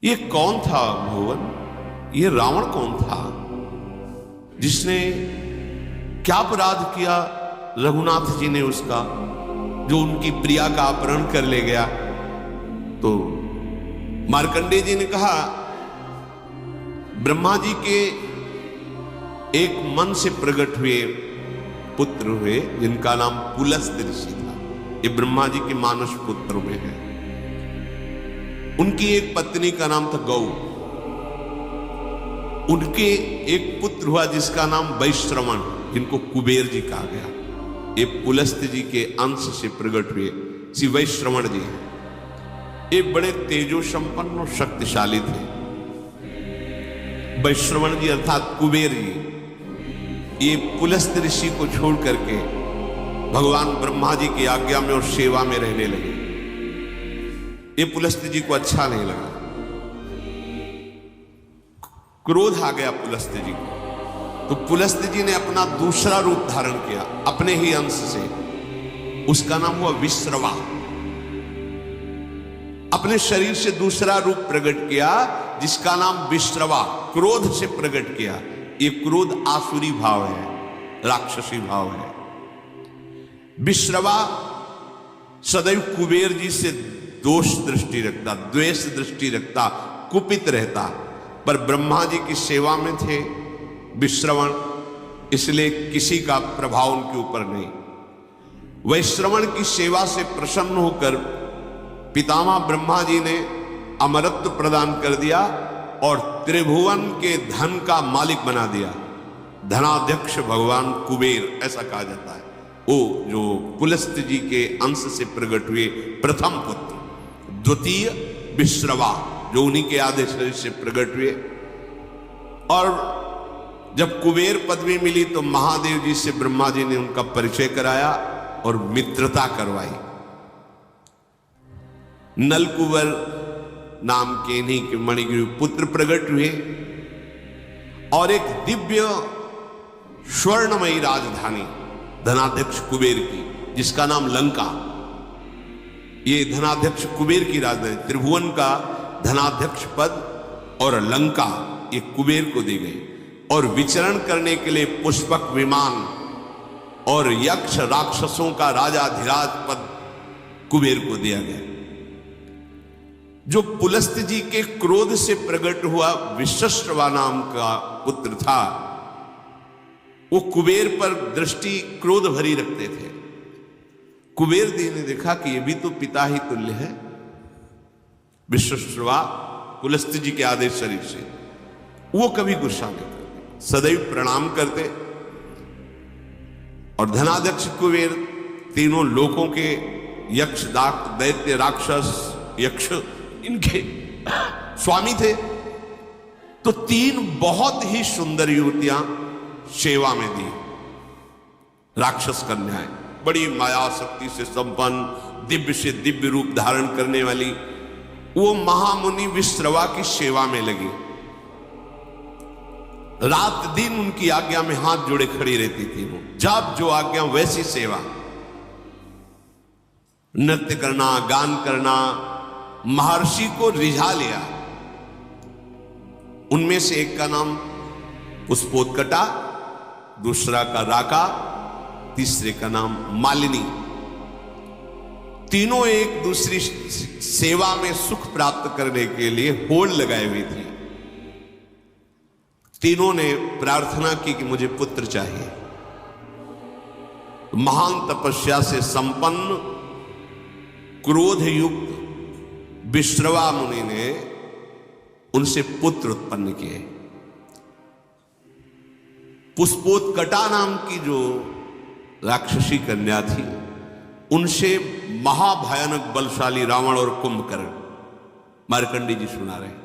ये कौन था भुवन? ये रावण कौन था जिसने क्या अपराध किया रघुनाथ जी ने उसका, जो उनकी प्रिया का अपहरण कर ले गया? तो मार्कंडेय जी ने कहा ब्रह्मा जी के एक मन से प्रकट हुए पुत्र हुए जिनका नाम पुलस्त्य ऋषि था। ये ब्रह्मा जी के मानस पुत्र में है। उनकी एक पत्नी का नाम था गौ। उनके एक पुत्र हुआ जिसका नाम वैश्रवण, जिनको कुबेर जी कहा गया। ये पुलस्त्य जी के अंश से प्रकट हुए श्री वैश्रवण जी हैं। ये बड़े तेजो संपन्न और शक्तिशाली थे। वैश्रवण जी अर्थात कुबेर जी ये पुलस्त्य ऋषि को छोड़ करके भगवान ब्रह्मा जी की आज्ञा में और सेवा में रहने लगे। ये पुलस्त्य जी को अच्छा नहीं लगा, क्रोध आ गया पुलस्त्य जी को। तो पुलस्त्य जी ने अपना दूसरा रूप धारण किया अपने ही अंश से। उसका नाम हुआ विश्रवा। अपने शरीर से दूसरा रूप प्रकट किया जिसका नाम विश्रवा, क्रोध से प्रकट किया। ये क्रोध आसुरी भाव है, राक्षसी भाव है। विश्रवा सदैव कुबेर जी से दोष दृष्टि रखता, द्वेष दृष्टि रखता, कुपित रहता, पर ब्रह्मा जी की सेवा में थे विश्रवण, इसलिए किसी का प्रभाव उनके ऊपर नहीं। वैश्रवण की सेवा से प्रसन्न होकर पितामह ब्रह्मा जी ने अमरत्व प्रदान कर दिया और त्रिभुवन के धन का मालिक बना दिया। धनाध्यक्ष भगवान कुबेर ऐसा कहा जाता है। वो जो पुलस्त्य जी के अंश से प्रकट हुए प्रथम पुत्र, द्वितीय विश्रवा जो उन्हीं के आदेश से प्रकट हुए। और जब कुबेर पदवी मिली तो महादेव जी से ब्रह्मा जी ने उनका परिचय कराया और मित्रता करवाई। नलकुबर नाम के इन्हीं के मणिगिरि पुत्र प्रकट हुए और एक दिव्य स्वर्णमयी राजधानी धनाध्यक्ष कुबेर की, जिसका नाम लंका। ये धनाध्यक्ष कुबेर की राजधानी, त्रिभुवन का धनाध्यक्ष पद और लंका ये कुबेर को दी गई। और विचरण करने के लिए पुष्पक विमान और यक्ष राक्षसों का राजाधिराज पद कुबेर को दिया गया। जो पुलस्त्य जी के क्रोध से प्रकट हुआ विश्रवा नाम का पुत्र था, वो कुबेर पर दृष्टि क्रोध भरी रखते थे। कुबेर जी ने देखा कि ये भी तो पिता ही तुल्य है। विश्रवा पुलस्त्य जी के आदेश शरीर से वो कभी गुस्सा नहीं करते, सदैव प्रणाम करते। और धनाध्यक्ष कुबेर तीनों लोकों के यक्ष दैत्य राक्षस यक्ष इनके स्वामी थे। तो तीन बहुत ही सुंदर युवतियां सेवा में दी, राक्षस कन्याएं, बड़ी माया शक्ति से संपन्न, दिव्य से दिव्य रूप धारण करने वाली। वो महामुनि विश्रवा की सेवा में लगी। रात दिन उनकी आज्ञा में हाथ जोड़े खड़ी रहती थी। वो जब जो आज्ञा वैसी सेवा, नृत्य करना, गान करना, महर्षि को रिझा लिया। उनमें से एक का नाम पुष्पोत्कटा, दूसरा का राका, तीसरे का नाम मालिनी। तीनों एक दूसरी सेवा में सुख प्राप्त करने के लिए होड़ लगाए हुई थी। तीनों ने प्रार्थना की कि मुझे पुत्र चाहिए। महान तपस्या से संपन्न क्रोध युक्त विश्रवा मुनि ने उनसे पुत्र उत्पन्न किए। पुष्पोत्कटा नाम की जो राक्षसी कन्या थी, उनसे महाभयानक बलशाली रावण और कुंभकर्ण, मार्कंडेय जी सुना रहे,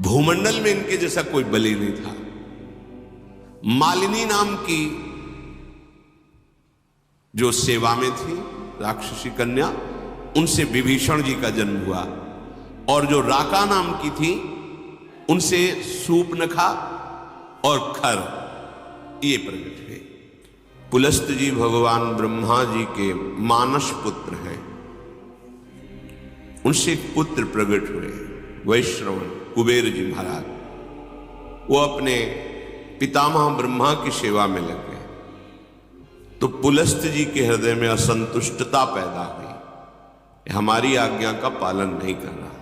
भूमंडल में इनके जैसा कोई बलि नहीं था। मालिनी नाम की जो सेवा में थी राक्षसी कन्या, उनसे विभीषण जी का जन्म हुआ। और जो राका नाम की थी, उनसे सूपनखा और खर ये प्रकट हुए। पुलस्त्य जी भगवान ब्रह्मा जी के मानस पुत्र हैं। उनसे एक पुत्र प्रकट हुए वैश्रवण कुबेर जी महाराज, वो अपने पितामह ब्रह्मा की सेवा में लग गए। तो पुलस्त जी के हृदय में असंतुष्टता पैदा हुई, हमारी आज्ञा का पालन नहीं कर रहा।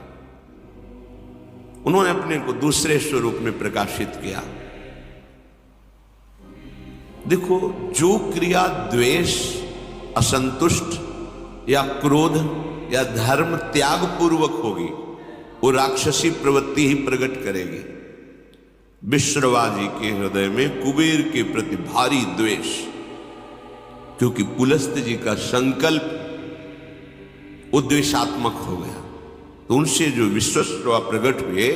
उन्होंने अपने को दूसरे स्वरूप में प्रकाशित किया। देखो, जो क्रिया द्वेष, असंतुष्ट या क्रोध या धर्म त्याग पूर्वक होगी, वो राक्षसी प्रवृत्ति ही प्रकट करेगी। विश्रवा जी के हृदय में कुबेर के प्रति भारी द्वेष, क्योंकि पुलस्त जी का संकल्प वो द्वेषात्मक हो गया। तो उनसे जो विश्वश्रवा प्रकट हुए,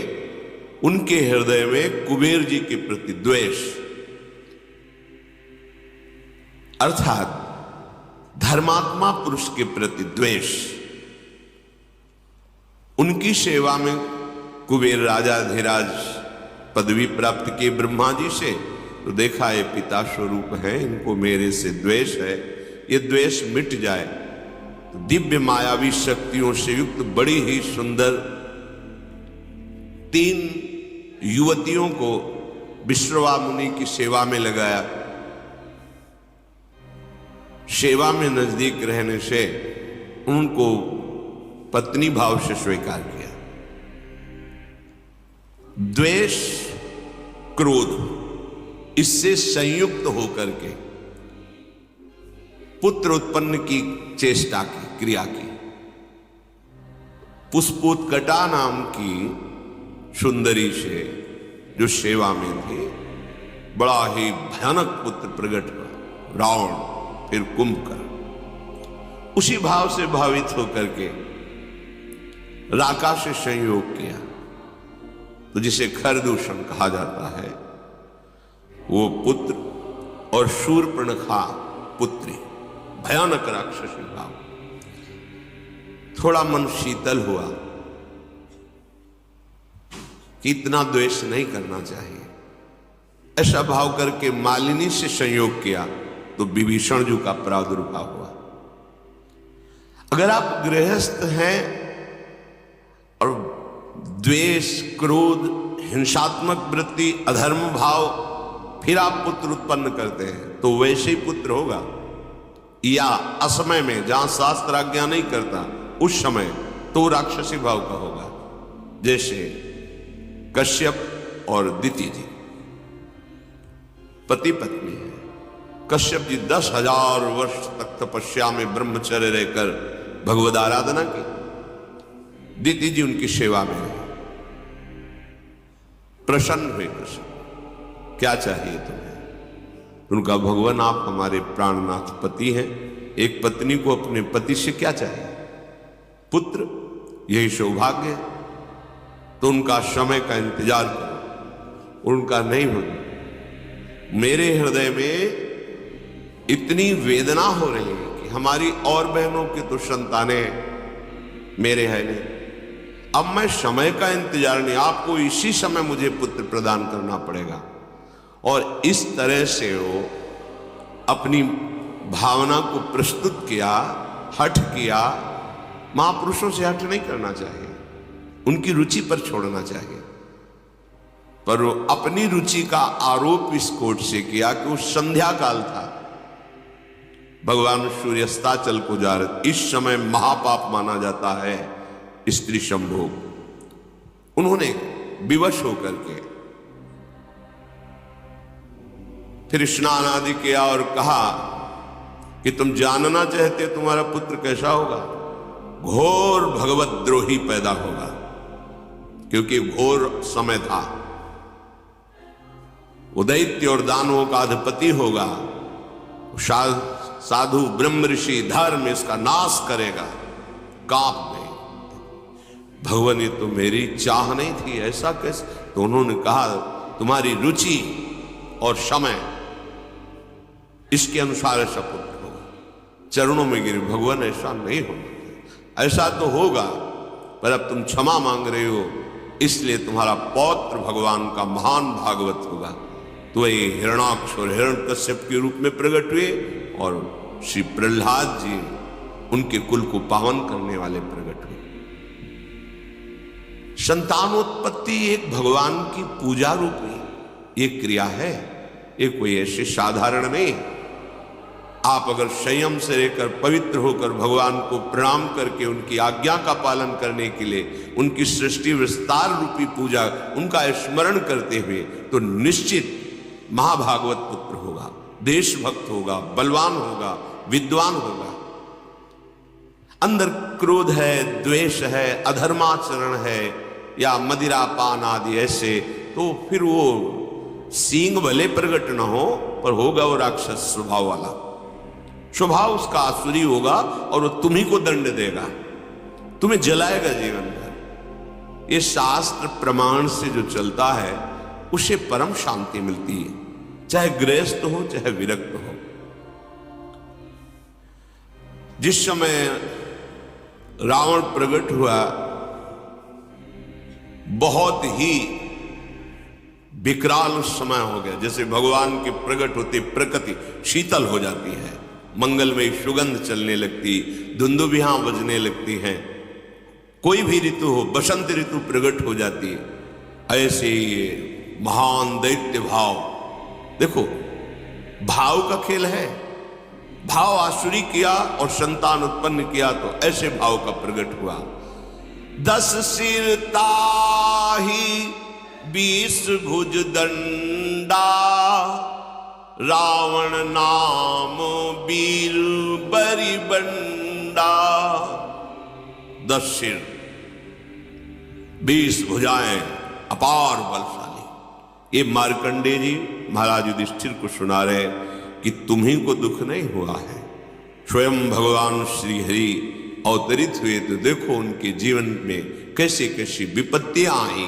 उनके हृदय में कुबेर जी के प्रति द्वेष, अर्थात धर्मात्मा पुरुष के प्रति द्वेष। उनकी सेवा में कुबेर राजा धीराज पदवी प्राप्त किए ब्रह्मा जी से, तो देखा ये पिता स्वरूप है, इनको मेरे से द्वेष है, ये द्वेष मिट जाए। तो दिव्य मायावी शक्तियों से युक्त बड़ी ही सुंदर 3 युवतियों को विश्रवा मुनि की सेवा में लगाया। सेवा में नजदीक रहने से उनको पत्नी भाव से स्वीकार किया। द्वेष, क्रोध, इससे संयुक्त होकर के पुत्र उत्पन्न की चेष्टा की, क्रिया की। पुष्पोत्कटा नाम की सुंदरी से जो सेवा में थे, बड़ा ही भयानक पुत्र प्रकट हुआ, रावण, फिर कुंभकर्ण। उसी भाव से भावित होकर के राका से संयोग किया, तो जिसे खरदूषण कहा जाता है, वो पुत्र और शूर्पणखा पुत्री, भयानक राक्षसी भाव। थोड़ा मन शीतल हुआ कि इतना द्वेष नहीं करना चाहिए। ऐसा भाव करके मालिनी से संयोग किया, तो विभीषण जी का प्रादुर्भाव हुआ। अगर आप गृहस्थ हैं और द्वेष, क्रोध, हिंसात्मक वृत्ति, अधर्म भाव, फिर आप पुत्र उत्पन्न करते हैं, तो वैसे ही पुत्र होगा। या असमय में, जहां शास्त्र आज्ञा नहीं करता, उस समय तो राक्षसी भाव का होगा। जैसे कश्यप और दिति जी पति पत्नी है। कश्यप जी 10,000 वर्ष तक तपस्या में ब्रह्मचर्य रहकर भगवद आराधना की। दिति जी उनकी सेवा में रहे। प्रसन्न हुए कश्यप, क्या चाहिए तुम्हें? उनका, भगवान आप हमारे प्राणनाथ पति हैं, एक पत्नी को अपने पति से क्या चाहिए? पुत्र, यही सौभाग्य है। तो उनका समय का इंतजार करो। उनका नहीं होगा। मेरे हृदय में इतनी वेदना हो रही है कि हमारी और बहनों की तो संतानें मेरे है नहीं। अब मैं समय का इंतजार नहीं, आपको इसी समय मुझे पुत्र प्रदान करना पड़ेगा। और इस तरह से वो अपनी भावना को प्रस्तुत किया, हठ किया। महापुरुषों से हठ नहीं करना चाहिए, उनकी रुचि पर छोड़ना चाहिए। पर वो अपनी रुचि का आरोप इस कोट से किया कि वो संध्या काल था, भगवान सूर्यास्ताचल को जा रहे। इस समय महापाप माना जाता है स्त्री संभोग। उन्होंने विवश होकर के फिर स्नान आदि किया और कहा कि तुम जानना चाहते तुम्हारा पुत्र कैसा होगा? घोर भगवत द्रोही पैदा होगा, क्योंकि घोर समय था। वो दैत्य और दानवों का अधिपति होगा। साधु ब्रह्म ऋषि धर्म इसका नाश करेगा। कांप गए। भगवान, ये तो मेरी चाह नहीं थी, ऐसा कैसे? तो उन्होंने कहा, तुम्हारी रुचि और समय इसके अनुसार ऐसा पुत्र होगा। चरणों में गिरे, भगवान ऐसा नहीं होगा। ऐसा तो होगा, पर अब तुम क्षमा मांग रहे हो, इसलिए तुम्हारा पौत्र भगवान का महान भागवत होगा। तो ये हिरणाक्ष और हिरण्यकश्यप के रूप में प्रकट हुए और श्री प्रहलाद जी उनके कुल को पावन करने वाले प्रकट हुए। संतानोत्पत्ति एक भगवान की पूजा रूपी एक क्रिया है, ये कोई ऐसे साधारण नहीं। आप अगर संयम से रहकर पवित्र होकर भगवान को प्रणाम करके उनकी आज्ञा का पालन करने के लिए उनकी सृष्टि विस्तार रूपी पूजा, उनका स्मरण करते हुए, तो निश्चित महाभागवत पुत्र होगा, देशभक्त होगा, बलवान होगा, विद्वान होगा। अंदर क्रोध है, द्वेष है, अधर्माचरण है या मदिरा पान आदि ऐसे, तो फिर वो सींग भले प्रकट न हो पर होगा वो राक्षस स्वभाव वाला, स्वभाव उसका आसुरी होगा और वो तुम्ही को दंड देगा, तुम्हें जलाएगा जीवन भर। ये शास्त्र प्रमाण से जो चलता है उसे परम शांति मिलती है, चाहे गृहस्थ हो चाहे विरक्त हो। जिस समय रावण प्रकट हुआ, बहुत ही विकराल समय हो गया। जैसे भगवान के प्रकट होते प्रकृति शीतल हो जाती है, मंगलमय सुगंध चलने लगती, धुंदुभियां बजने लगती हैं, कोई भी ऋतु हो, बसंत ऋतु प्रकट हो जाती है। ऐसे ये महान दैत्य भाव, देखो भाव का खेल है, भाव आसुरी किया और संतान उत्पन्न किया तो ऐसे भाव का प्रकट हुआ। 10 सिर ताही 20 भुज दंडा, रावण नाम वीर बरी बंडा। 10 सिर 20 भुजाएं, अपार बलशाली। ये मार्कंडेय जी महाराज युधिष्ठिर को सुना रहे कि तुम्हीं को दुख नहीं हुआ है, स्वयं भगवान श्री हरि अवतरित हुए तो देखो उनके जीवन में कैसे कैसी विपत्तियां आई।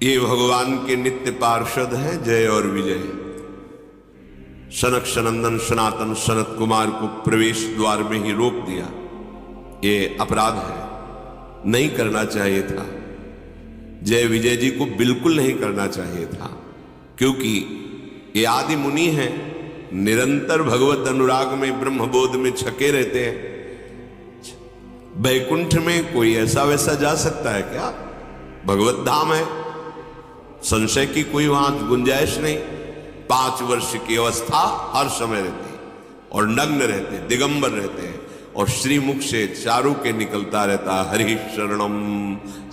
ये भगवान के नित्य पार्षद हैं जय और विजय। सनक सनंदन सनातन सनत कुमार को प्रवेश द्वार में ही रोक दिया, ये अपराध है, नहीं करना चाहिए था। जय विजय जी को बिल्कुल नहीं करना चाहिए था, क्योंकि ये आदि मुनि हैं, निरंतर भगवत अनुराग में ब्रह्मबोध में छके रहते हैं। बैकुंठ में कोई ऐसा वैसा जा सकता है क्या? भगवत धाम है, संशय की कोई वहां गुंजाइश नहीं। 5 वर्ष की अवस्था हर समय रहती और नग्न रहते, दिगंबर रहते हैं और श्रीमुख से चारों के निकलता रहता हरि शरणम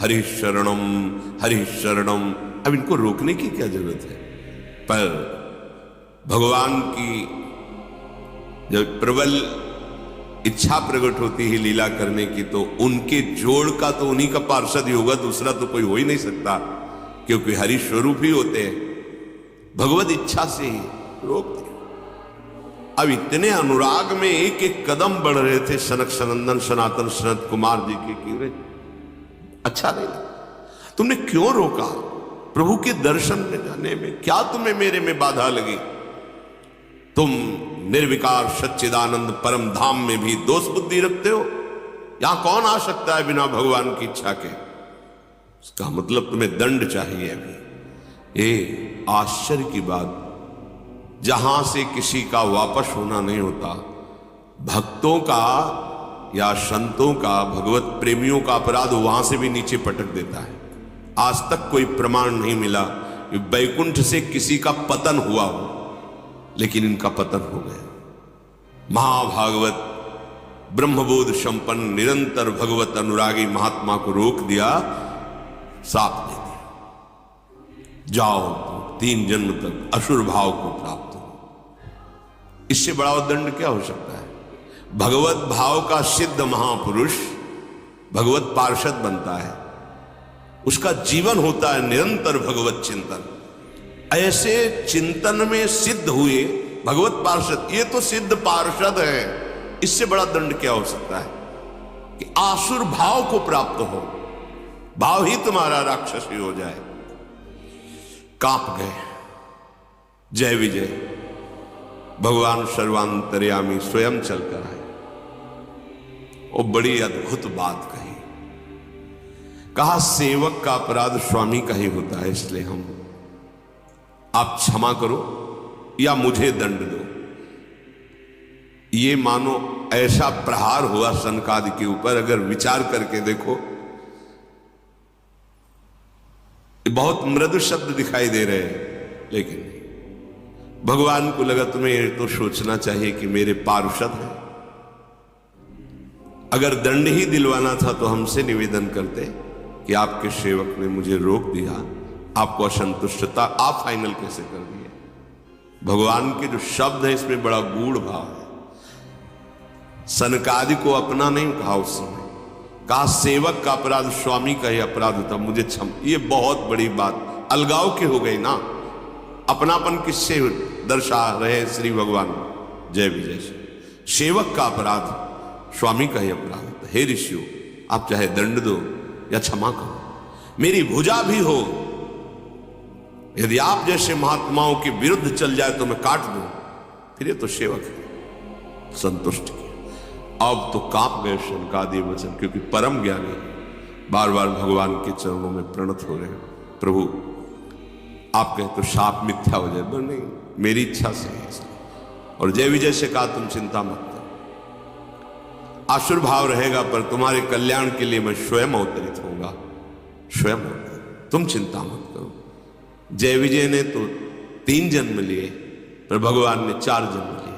हरि शरणम हरि शरणम। अब इनको रोकने की क्या जरूरत है? पर भगवान की जब प्रबल इच्छा प्रकट होती है लीला करने की, तो उनके जोड़ का तो उन्हीं का पार्षद ही होगा, दूसरा तो कोई हो ही नहीं सकता, क्योंकि हरि स्वरूप ही होते हैं। भगवत इच्छा से ही रोक दिया। अब इतने अनुराग में एक एक कदम बढ़ रहे थे सनक सनंदन सनातन सनत कुमार जी के कीरे, अच्छा नहीं लगा। तुमने क्यों रोका? प्रभु के दर्शन में जाने में क्या तुम्हें मेरे में बाधा लगी? तुम निर्विकार सच्चिदानंद परम धाम में भी दोष बुद्धि रखते हो। यहां कौन आ सकता है बिना भगवान की इच्छा के? इसका मतलब तुम्हें दंड चाहिए। अभी ये आश्चर्य की बात, जहां से किसी का वापस होना नहीं होता, भक्तों का या संतों का, भगवत प्रेमियों का अपराध वहां से भी नीचे पटक देता है। आज तक कोई प्रमाण नहीं मिला कि बैकुंठ से किसी का पतन हुआ हो, लेकिन इनका पतन हो गया। महाभागवत ब्रह्मबोध संपन्न निरंतर भगवत अनुरागी महात्मा को रोक दिया, साप दे दिया, जाओ 3 जन्म तक असुर भाव को प्राप्त हो। इससे बड़ा दंड क्या हो सकता है? भगवत भाव का सिद्ध महापुरुष भगवत पार्षद बनता है, उसका जीवन होता है निरंतर भगवत चिंतन। ऐसे चिंतन में सिद्ध हुए भगवत पार्षद, ये तो सिद्ध पार्षद है, इससे बड़ा दंड क्या हो सकता है कि आसुर भाव को प्राप्त हो, भाव ही तुम्हारा राक्षसी हो जाए। कांप गए। जय विजय भगवान सर्वांतर्यामी स्वयं चलकर आए और बड़ी अद्भुत बात कही। कहा सेवक का अपराध स्वामी का ही होता है, इसलिए हम आप क्षमा करो या मुझे दंड दो। ये मानो ऐसा प्रहार हुआ सनकादि के ऊपर, अगर विचार करके देखो, बहुत मृदु शब्द दिखाई दे रहे हैं, लेकिन भगवान को लगा तुम्हें तो सोचना चाहिए कि मेरे पार्षद हैं। अगर दंड ही दिलवाना था तो हमसे निवेदन करते कि आपके सेवक ने मुझे रोक दिया, आपको असंतुष्टता, आप फाइनल कैसे कर दिए। भगवान के जो शब्द है इसमें बड़ा गूढ़ भाव है। सनकादि को अपना नहीं कहा उस समय, कहा सेवक का अपराध स्वामी का ही अपराध होता, मुझे क्षम। ये बहुत बड़ी बात अलगाव की हो गई ना। अपनापन किससे दर्शा रहे श्री भगवान जय विजय से। सेवक का अपराध स्वामी का ही अपराध होता। हे ऋषियों, आप चाहे दंड दो या क्षमा करो, मेरी भुजा भी हो, यदि आप जैसे महात्माओं के विरुद्ध चल जाए तो मैं काट दूं, फिर ये तो सेवक है। संतुष्ट किया। अब तो कांप गए सनकादि वचन, क्योंकि परम ज्ञानी बार बार भगवान के चरणों में प्रणत हो रहे हैं। प्रभु आप कहे तो शाप मिथ्या हो जाए, पर नहीं, मेरी इच्छा से है। और जय विजय से कहा तुम चिंता मत करो, आसुर भाव रहेगा पर तुम्हारे कल्याण के लिए मैं स्वयं अवतरित होऊंगा, स्वयं, तुम चिंता मत करो। जय विजय ने तो 3 जन्म लिए, पर भगवान ने 4 जन्म लिए।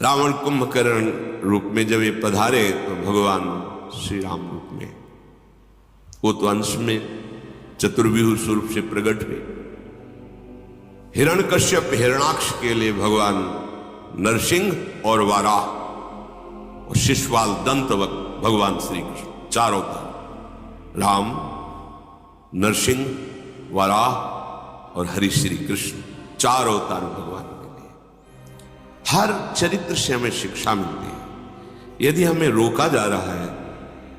रावण कुंभकर्ण रूप में जब ये पधारे तो भगवान श्री राम रूप में, वो तो अंश में चतुर्व्यूह स्वरूप से प्रकट हुए। हिरण्यकश्यप हिरणाक्ष के लिए भगवान नरसिंह और वाराह, और शिशुपाल दंतवत भगवान श्री कृष्ण, 4 अवतार, राम, नरसिंह, वराह और हरि श्री कृष्ण, 4 अवतार भगवान के लिए। हर चरित्र से हमें शिक्षा मिलती है। यदि हमें रोका जा रहा है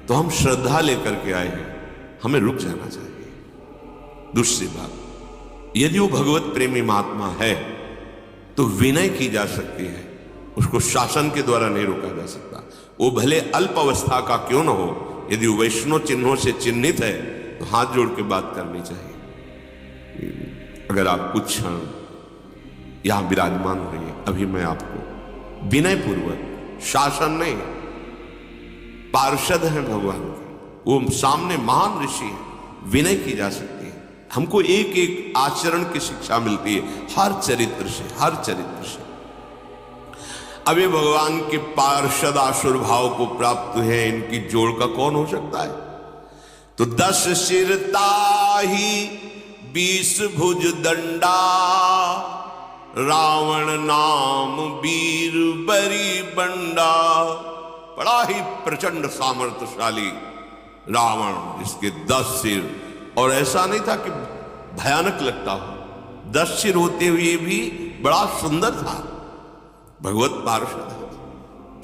तो हम श्रद्धा लेकर के आए हैं, हमें रुक जाना चाहिए। दूसरी बात, यदि वो भगवत प्रेमी महात्मा है तो विनय की जा सकती है, उसको शासन के द्वारा नहीं रोका जा सकता। वो भले अल्प अवस्था का क्यों न हो, यदि वो वैष्णव चिन्हों से चिन्हित है तो हाथ जोड़ के बात करनी चाहिए। अगर आप कुछ क्षण यहां विराजमान हो रही है, अभी मैं आपको विनय पूर्वक, शासन नहीं, पार्षद हैं भगवान के, वो सामने महान ऋषि है, विनय की जा सकती है। हमको एक एक आचरण की शिक्षा मिलती है, हर चरित्र से, हर चरित्र से। अब ये भगवान के पार्षद आसुर भाव को प्राप्त है, इनकी जोड़ का कौन हो सकता है? तो 10 सिर ताही 20 भुज दंडा, रावण नाम वीर बरी बंडा। बड़ा ही प्रचंड सामर्थ्यशाली रावण, जिसके 10 सिर, और ऐसा नहीं था कि भयानक लगता हो, 10 सिर होते हुए भी बड़ा सुंदर था। भगवत पार्षद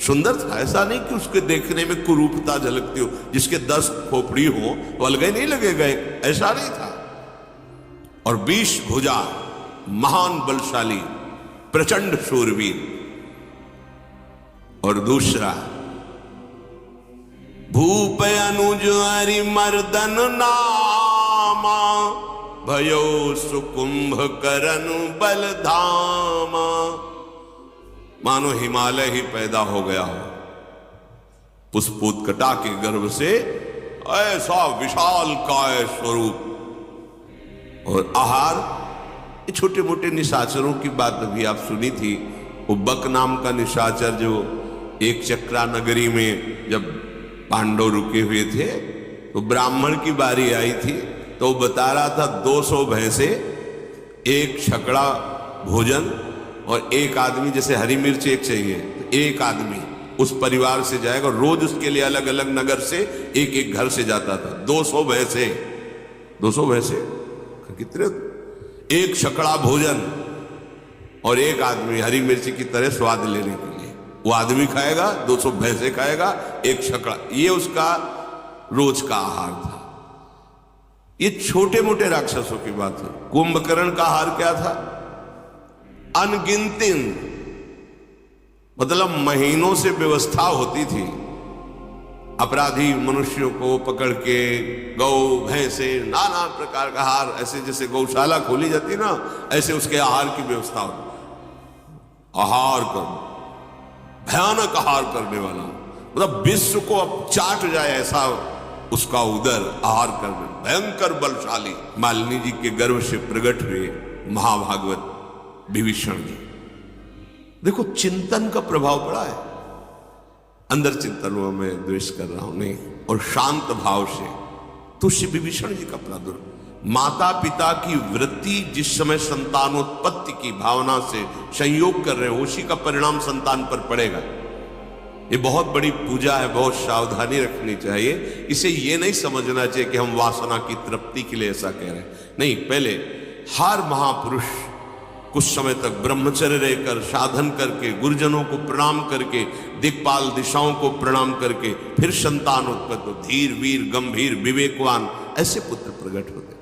सुंदर था, ऐसा नहीं कि उसके देखने में कुरूपता झलकती हो, जिसके 10 खोपड़ी हो तो अलग नहीं लगेगा, ऐसा नहीं था। और 20 भुजा, महान बलशाली, प्रचंड शूरवीर। और दूसरा, भूप अनुज हरि मर्दन नामा, भयो सुकुंभ करन बलधामा। मानो हिमालय ही पैदा हो गया हो, पुष्पोत्कटा के गर्भ से, ऐसा विशाल काय स्वरूप। और आहार, छोटे मोटे निशाचरों की बात अभी आप सुनी थी। वो बक नाम का निशाचर जो एक चक्रा नगरी में जब पांडव रुके हुए थे तो ब्राह्मण की बारी आई थी, तो वो बता रहा था 200 भैंसे, 1 छकड़ा भोजन, और 1 आदमी, जैसे हरी मिर्च 1 चाहिए, तो 1 आदमी उस परिवार से जाएगा, रोज उसके लिए अलग अलग नगर से एक एक घर से जाता था। 200 भैंसे, 200 भैंसे कितने, 1 छकड़ा भोजन, और 1 आदमी हरी मिर्ची की तरह स्वाद लेने के लिए। वो आदमी खाएगा, 200 भैंसे खाएगा, 1 छकड़ा, ये उसका रोज का आहार था। ये छोटे मोटे राक्षसों की बात है। कुंभकर्ण का आहार क्या था? अनगिनती, मतलब महीनों से व्यवस्था होती थी, अपराधी मनुष्यों को पकड़ के गौ भैंसे नाना प्रकार का आहार, ऐसे जैसे गौशाला खोली जाती ना, ऐसे उसके आहार की व्यवस्था होती। आहार कर, भयानक आहार करने वाला, मतलब विश्व को अब चाट जाए ऐसा उसका उदर आहार करने, भयंकर बलशाली। मालिनी जी के गर्भ से प्रकट हुए महाभागवत विभीषण जी। देखो चिंतन का प्रभाव पड़ा है, अंदर चिंतन हुआ मैं द्वेष कर रहा हूं नहीं, और शांत भाव से तो श्री विभीषण जी का प्रादुर्भाव। माता पिता की वृत्ति जिस समय संतानोत्पत्ति की भावना से संयोग कर रहे हो, उसी का परिणाम संतान पर पड़ेगा। ये बहुत बड़ी पूजा है, बहुत सावधानी रखनी चाहिए। इसे ये नहीं समझना चाहिए कि हम वासना की तृप्ति के लिए ऐसा कह रहे हैं, नहीं। पहले हर महापुरुष कुछ समय तक ब्रह्मचर्य रहकर साधन करके, गुरुजनों को प्रणाम करके, दिक्पाल दिशाओं को प्रणाम करके फिर संतान उत्पन्न हो, धीर वीर गंभीर विवेकवान ऐसे पुत्र प्रकट होते।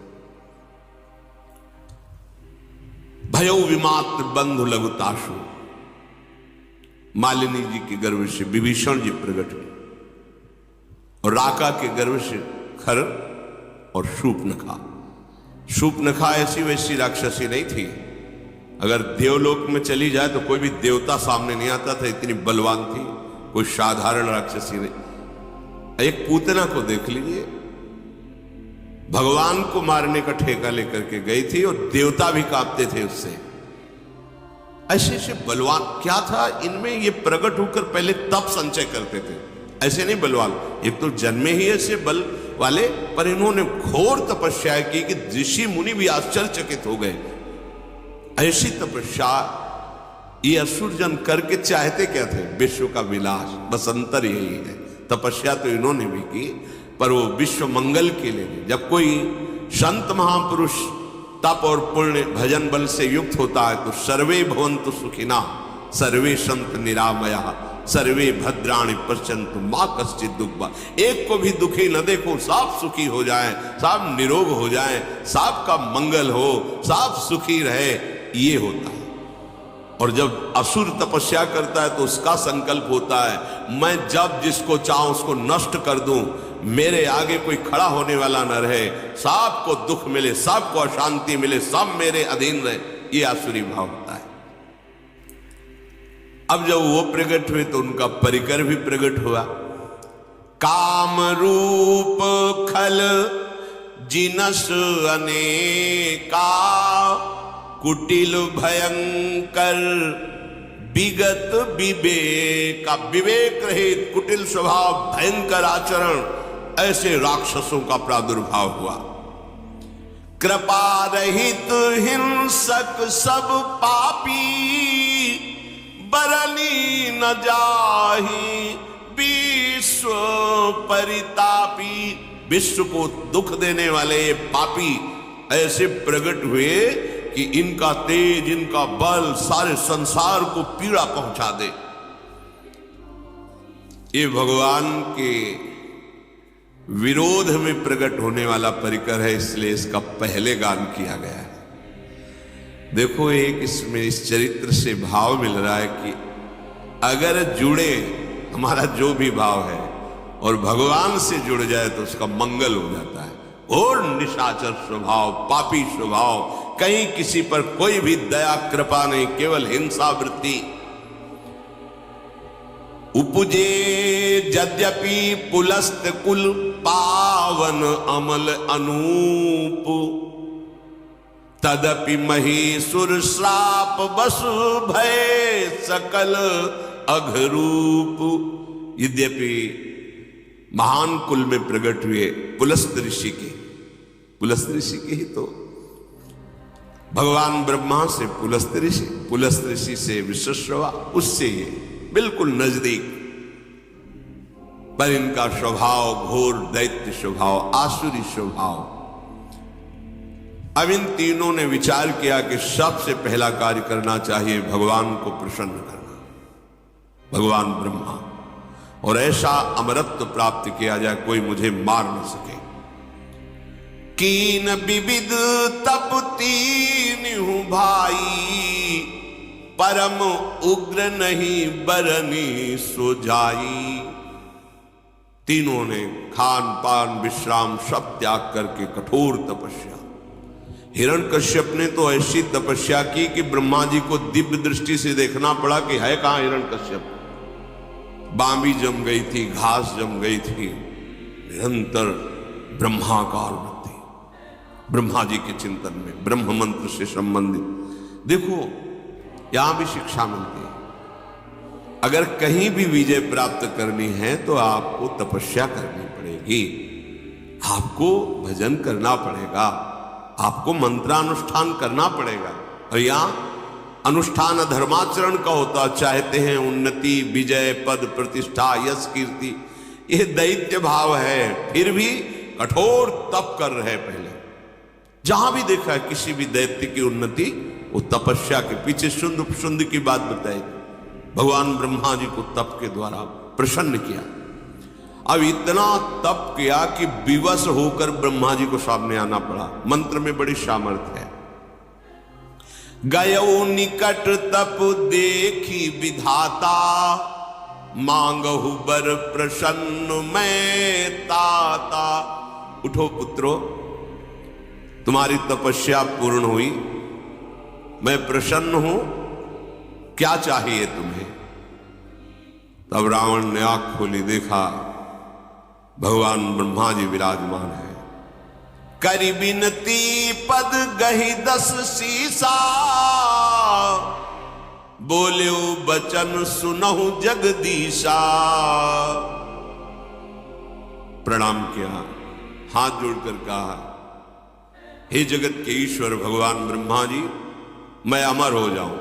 भयो विमात्र बंधु लघुताशु, मालिनी जी के गर्भ से विभीषण जी प्रकट हुए, और राका के गर्भ से खर और शूर्पणखा। शूर्पणखा ऐसी वैसी राक्षसी नहीं थी, अगर देवलोक में चली जाए तो कोई भी देवता सामने नहीं आता था, इतनी बलवान थी, कोई साधारण राक्षसी नहीं। एक पूतना को देख लीजिए, भगवान को मारने का ठेका लेकर के गई थी और देवता भी कांपते थे उससे। ऐसे ऐसे बलवान क्या था इनमें, ये प्रकट होकर पहले तप संचय करते थे, ऐसे नहीं बलवान, एक तो जन्मे ही ऐसे बल वाले, पर इन्होंने घोर तपस्या की कि ऋषि मुनि भी आश्चर्यचकित हो गए। ऐसी तपस्या ये असुरजन करके चाहते क्या थे, विश्व का विलास, बस अंतर यही है। तपस्या तो इन्होंने भी की, पर वो विश्व मंगल के लिए। जब कोई संत महापुरुष तप और पुण्य भजन बल से युक्त होता है तो सर्वे भवन्तु सुखिना, सर्वे संत निरामया, सर्वे भद्राणि पश्यन्तु मां कश्चित् दुःखा। एक को भी दुखी न देखो, सब सुखी हो जाए, सब निरोग हो जाए, सबका मंगल हो, सब सुखी रहे, ये होता है। और जब असुर तपस्या करता है तो उसका संकल्प होता है मैं जब जिसको चाहूं उसको नष्ट कर दूं, मेरे आगे कोई खड़ा होने वाला न रहे, सबको दुख मिले, सबको अशांति मिले, सब मेरे अधीन रहे, ये आसुरी भाव होता है। अब जब वो प्रकट हुए तो उनका परिकर भी प्रकट हुआ। काम रूप खल जिनस अनेका, कुटिल भयंकर विगत विवेक। विवेक रहित कुटिल स्वभाव, भयंकर आचरण, ऐसे राक्षसों का प्रादुर्भाव हुआ। कृपा रहित हिंसक सब पापी, बरनी न जाहि विश्व परितापी। विश्व को दुख देने वाले पापी ऐसे प्रकट हुए कि इनका तेज, इनका बल सारे संसार को पीड़ा पहुंचा दे। ये भगवान के विरोध में प्रकट होने वाला परिकर है, इसलिए इसका पहले गान किया गया है। देखो एक इसमें इस चरित्र से भाव मिल रहा है कि अगर जुड़े हमारा जो भी भाव है और भगवान से जुड़ जाए तो उसका मंगल हो जाता है। और निशाचर स्वभाव, पापी स्वभाव, कहीं किसी पर कोई भी दया कृपा नहीं, केवल हिंसा वृत्ति। उपजे यद्यपि पुलस्त कुल, पावन अमल अनूप, तदपि महीसुर श्राप बसु भय सकल अघरूप। यद्यपि महान कुल में प्रकट हुए पुलस्त ऋषि के, पुलस्त ऋषि के ही तो भगवान ब्रह्मा से पुलस्त ऋषि, पुलस्त ऋषि से विश्वश्रवा, उससे ये बिल्कुल नजदीक, पर इनका स्वभाव घोर दैत्य स्वभाव, आसुरी स्वभाव। अब इन तीनों ने विचार किया कि सबसे पहला कार्य करना चाहिए भगवान को प्रसन्न करना, भगवान ब्रह्मा, और ऐसा अमरत्व प्राप्त किया जाए कोई मुझे मार न सके। कीन विविध तप तीनहु भाई, परम उग्र नहीं बरनी सो जाई। तीनों ने खान पान विश्राम सब त्याग करके कठोर तपस्या, हिरण्यकश्यप ने तो ऐसी तपस्या की कि ब्रह्मा जी को दिव्य दृष्टि से देखना पड़ा कि है कहां हिरण्यकश्यप। बांबी जम गई थी, घास जम गई थी, निरंतर ब्रह्माकार वृत्ति, ब्रह्मा जी के चिंतन में, ब्रह्म मंत्र से संबंधित। देखो यहां भी शिक्षा मिलती है, अगर कहीं भी विजय प्राप्त करनी है तो आपको तपस्या करनी पड़ेगी, आपको भजन करना पड़ेगा, आपको मंत्रानुष्ठान करना पड़ेगा। और यहां अनुष्ठान धर्माचरण का होता, चाहते हैं उन्नति, विजय, पद, प्रतिष्ठा, यश, कीर्ति, यह दैत्य भाव है, फिर भी कठोर तप कर रहे। पहले जहां भी देखा है किसी भी दैत्य की उन्नति, वो तपस्या के पीछे शुंद की बात बताई, भगवान ब्रह्मा जी को तप के द्वारा प्रसन्न किया। अब इतना तप किया कि विवश होकर ब्रह्मा जी को सामने आना पड़ा। मंत्र में बड़ी सामर्थ्य है। गयो निकट तप देखी विधाता, मांगहु बर प्रसन्न मैं ताता। उठो पुत्रो, तुम्हारी तपस्या पूर्ण हुई, मैं प्रसन्न हूं, क्या चाहिए तुम्हें? तब रावण ने आंख खोली, देखा भगवान ब्रह्मा जी विराजमान है। करी बिनती पद गही 10 सीसा, बोल्यो बचन सुनहु जगदीशा। प्रणाम किया, हाथ जोड़कर कहा, हे जगत के ईश्वर भगवान ब्रह्मा जी, मैं अमर हो जाऊं।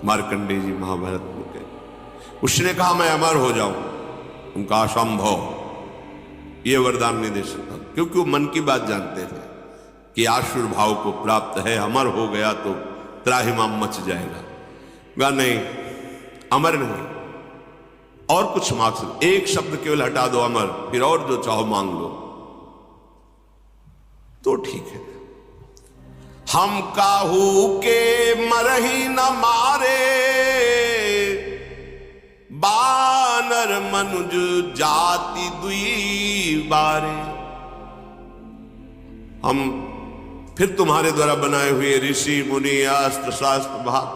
मार्कंडेय जी महाभारत में गए, उसने कहा मैं अमर हो जाऊं। उनका असंभव, ये वरदान नहीं दे सकता, क्योंकि वो मन की बात जानते थे कि आसुर भाव को प्राप्त है, अमर हो गया तो त्राहिमाम मच जाएगा। कहा नहीं, अमर नहीं, और कुछ मांग सकते, एक शब्द केवल हटा दो अमर, फिर और जो चाहो मांग लो तो ठीक है। हम काहू के मरही न मारे, बानर मनुज जाति दुई बारे। हम फिर तुम्हारे द्वारा बनाए हुए ऋषि मुनि अस्त्र शास्त्र भाग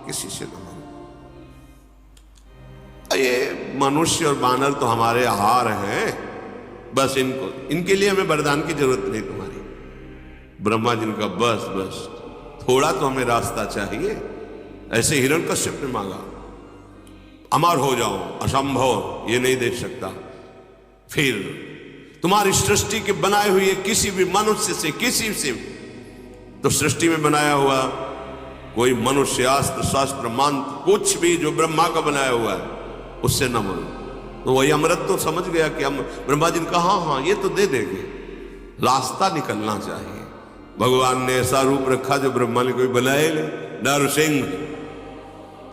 किसी से न मानो। ये मनुष्य और बानर तो हमारे आहार हैं, बस इनके लिए हमें वरदान की जरूरत नहीं तुम्हारी। ब्रह्मा जी का बस थोड़ा तो हमें रास्ता चाहिए। ऐसे हिरण्यकश्यप ने मांगा, अमर हो जाओ, असंभव, ये नहीं देख सकता। फिर तुम्हारी सृष्टि के बनाए हुए किसी भी मनुष्य से, किसी से, तो सृष्टि में बनाया हुआ कोई मनुष्य, अस्त्र शास्त्र मंत्र, कुछ भी जो ब्रह्मा का बनाया हुआ है, उससे न मरो। तो वही अमृत तो समझ गया कि हम, ब्रह्मा जी ने कहा हाँ ये तो दे देंगे, रास्ता निकलना चाहिए। भगवान ने ऐसा रूप रखा जो ब्रह्मा ने कोई बनाए ले, नरसिंह,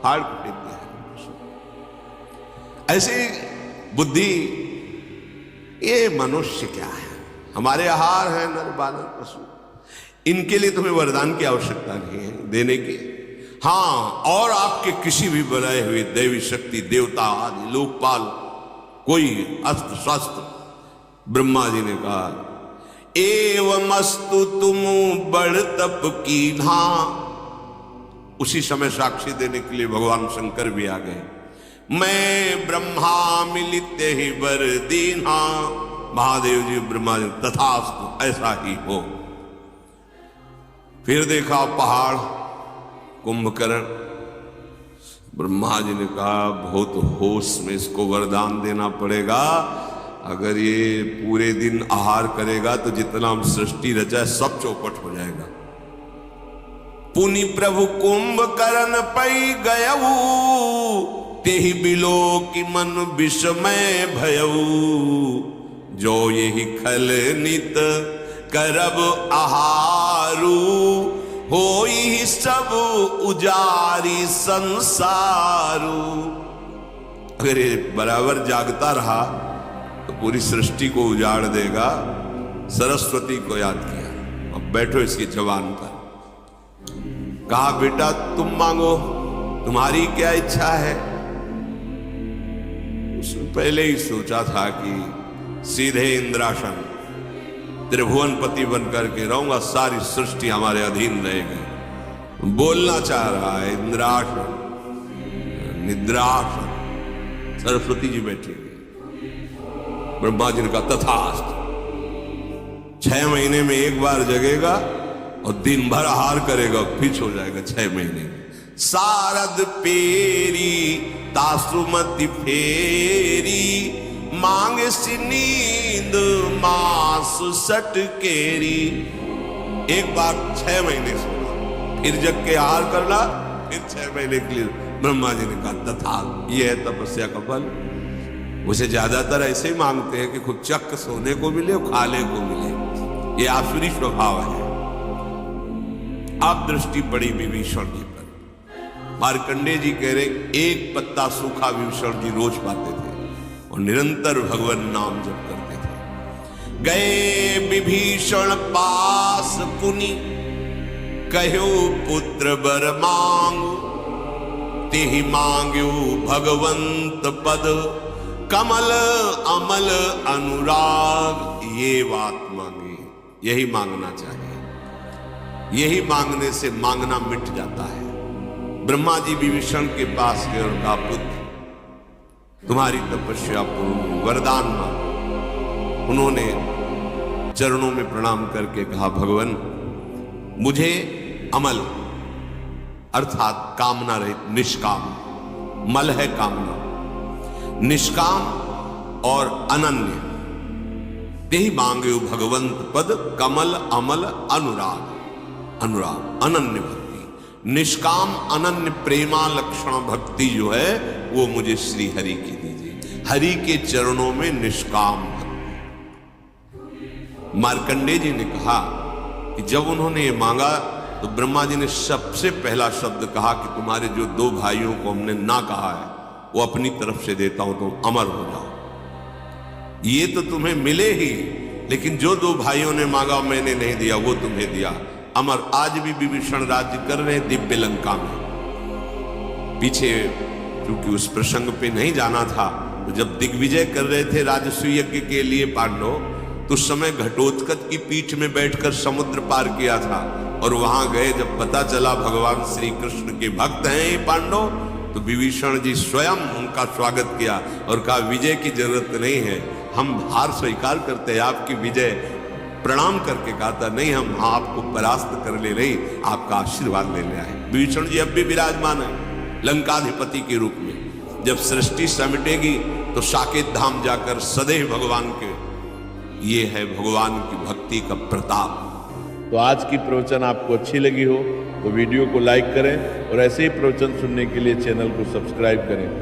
हाड़ फेंक दिया। ऐसी बुद्धि, ये मनुष्य क्या है, हमारे आहार है नर बानर पशु, इनके लिए तुम्हें वरदान की आवश्यकता नहीं है देने की। हाँ, और आपके किसी भी बनाए हुए दैवी शक्ति, देवता आदि, लोकपाल, कोई अस्त्र शस्त्र। ब्रह्मा जी ने कहा, एवमस्तु तुम बड़ तप कीन्हा। उसी समय साक्षी देने के लिए भगवान शंकर भी आ गए। मैं ब्रह्मा मिलित ही वर दीन्हा। महादेव जी ब्रह्मा जी, तथास्तु, ऐसा ही हो। फिर देखा पहाड़, कुंभकर्ण। ब्रह्मा जी ने कहा, बहुत होश में इसको वरदान देना पड़ेगा। अगर ये पूरे दिन आहार करेगा तो जितना हम सृष्टि रचा है सब चौपट हो जाएगा। पुनि प्रभु कुंभकर्ण पै गयऊ, तेहि बिलो की मन विषमय भयऊ। जो यही खल नित करब आहारू, होई सब उजारी संसारू। अगर ये बराबर जागता रहा तो पूरी सृष्टि को उजाड़ देगा। सरस्वती को याद किया, अब बैठो इसकी जबान पर। कहा, बेटा तुम मांगो, तुम्हारी क्या इच्छा है? उसने पहले ही सोचा था कि सीधे इंद्रासन, त्रिभुवनपति बन करके रहूंगा, सारी सृष्टि हमारे अधीन रहेगी। बोलना चाह रहा है इंद्रासन, निद्रासन। सरस्वती जी बैठी हुई, ब्रह्मा जी ने कहा तथास्तु। 6 महीने में एक बार जगेगा और दिन भर आहार करेगा, फिर सो जाएगा 6 महीने में। सारद पेरी तासुमति फेरी, मांग सी नींद मास सटकेरी। एक बार 6 महीने सोना, फिर जग के आहार करना, फिर 6 महीने के लिए। ब्रह्मा जी ने कहा तथा, यह है तपस्या का फल। उसे ज्यादातर ऐसे ही मांगते हैं कि खुद चक्क सोने को मिले और खाने को मिले, ये आसुरी स्वभाव है। अब दृष्टि पड़ी विभीषण जी पर। मार्कंडेय जी कह रहे एक पत्ता सूखा विभीषण जी रोज पाते थे और निरंतर भगवान नाम जप करते थे। गए विभीषण पास पुनि, कहो पुत्र वर मांग। तेहि मांग्यो भगवंत पद, कमल अमल अनुराग। ये बात मांगी, यही मांगना चाहिए। यही मांगने से मांगना मिट जाता है। ब्रह्मा जी विभीषण के पास गए और कहा पुत्र तुम्हारी तपस्या पूर्ण, वरदान मांगो। उन्होंने चरणों में प्रणाम करके कहा भगवान मुझे अमल अर्थात कामना रहित, निष्काम, मल है कामना, निष्काम और अनन्य, यही मांगे भगवंत पद, कमल अमल अनुराग। अनुराग अनन्य भक्ति, निष्काम अनन्य प्रेमा लक्षण भक्ति जो है वो मुझे श्री हरि की दीजिए। हरि के चरणों में निष्काम भक्ति। मार्कंडेय जी ने कहा कि जब उन्होंने ये मांगा तो ब्रह्मा जी ने सबसे पहला शब्द कहा कि तुम्हारे जो 2 भाइयों को हमने ना कहा है वो अपनी तरफ से देता हूं, तुम अमर हो जाओ। ये तो तुम्हें मिले ही, लेकिन जो 2 भाइयों ने मांगा मैंने नहीं दिया वो तुम्हें दिया। अमर आज भी विभीषण राज्य कर रहे हैं दिव्य लंका में। पीछे क्योंकि उस प्रसंग पे नहीं जाना था, तो जब दिग्विजय कर रहे थे राजसूय यज्ञ के लिए पांडव, तो उस समय घटोत्कच की पीठ में बैठकर समुद्र पार किया था। और वहां गए, जब पता चला भगवान श्री कृष्ण के भक्त हैं ये पांडव, तो विभीषण जी स्वयं उनका स्वागत किया और कहा विजय की जरूरत नहीं है, हम हार स्वीकार करते हैं, आपकी विजय प्रणाम करके कहा था नहीं हम आपको परास्त कर ले नहीं, आपका आशीर्वाद लेने आए। विभीषण जी अब भी विराजमान है लंकाधिपति के रूप में। जब सृष्टि समिटेगी तो साकेत धाम जाकर सदैव भगवान के, ये है भगवान की भक्ति का प्रताप। तो आज की प्रवचन आपको अच्छी लगी हो तो वीडियो को लाइक करें और ऐसे ही प्रवचन सुनने के लिए चैनल को सब्सक्राइब करें।